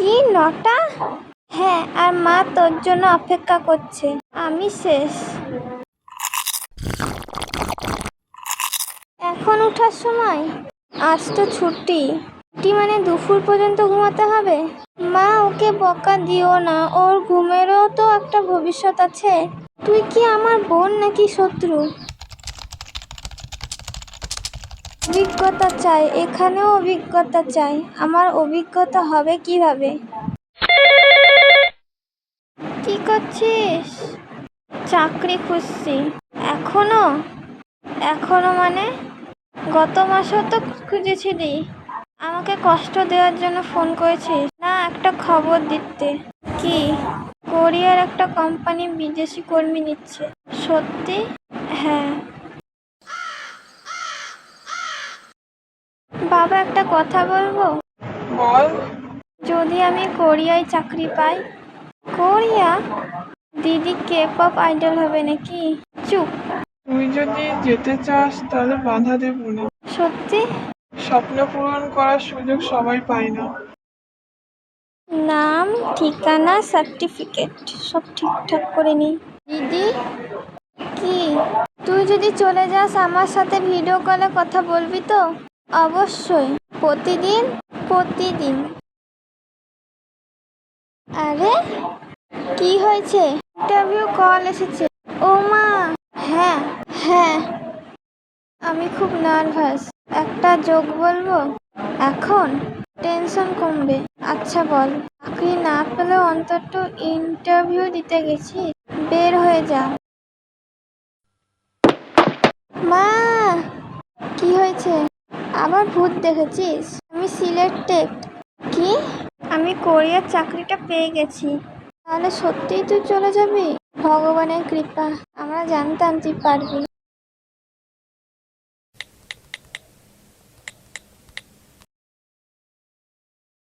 কি 9টা? হ্যাঁ, আর মা তোর জন্য অপেক্ষা করছে। আমি শেষ। এখন ওঠার সময়? আজ তো ছুটি। মানে দুপুর পর্যন্ত ঘুমাতে হবে? মা, ওকে বকা দিও না, ওর ঘুমেরও তো একটা ভবিষ্যৎ আছে। তুই কি আমার বোন নাকি শত্রু? অভিজ্ঞতা চাই, এখানেও অভিজ্ঞতা চাই। আমার অভিজ্ঞতা হবে কিভাবে? কি করছিস? চাকরি খুঁজছি। এখনো? মানে? গত মাসেও তো খুঁজেছিলি। আমাকে কষ্ট দেওয়ার জন্য ফোন করেছিস? না, একটা খবর দিতে। কি? কোরিয়ার একটা কোম্পানি বিদেশি কর্মী নিচ্ছে। সত্যি? হ্যাঁ। বাবা, একটা কথা বলবো? বল। যদি আমি কোরিয়ায় চাকরি পাই? কোরিয়া? দিদি কে-পপ আইডল হবে নাকি? চুপ। তুই যদি যেতে চাস তাহলে বাধা দেব না। সত্যি? স্বপ্ন পূরণ করার সুযোগ সবাই পায় না। নাম, ঠিকানা, সার্টিফিকেট সব ঠিকঠাক করে নিই। দিদি? কি? তুই যদি চলে যাস আমার সাথে ভিডিও কলে কথা বলবি তো? অবশ্যই। প্রতিদিন? প্রতিদিন। আরে, কি হয়েছে? ইন্টারভিউ কল এসেছে। ও মা! হ্যাঁ হ্যাঁ, আমি খুব নার্ভাস। একটা জোক বলবো? এখন টেনশন কমবে। আচ্ছা বল। চাকরি না পেলেও অন্তত ইন্টারভিউ দিতে গেছি। বের হয়ে যা। মা! কি হয়েছে? আবার ভূত দেখেছিস? আমি সিলেক্টেড। কি? আমি কোরিয়ার চাকরিটা পেয়ে গেছি। তাহলে সত্যিই তুই চলে যাবি? ভগবানের কৃপা। আমরা জানতাম তুই পারবি।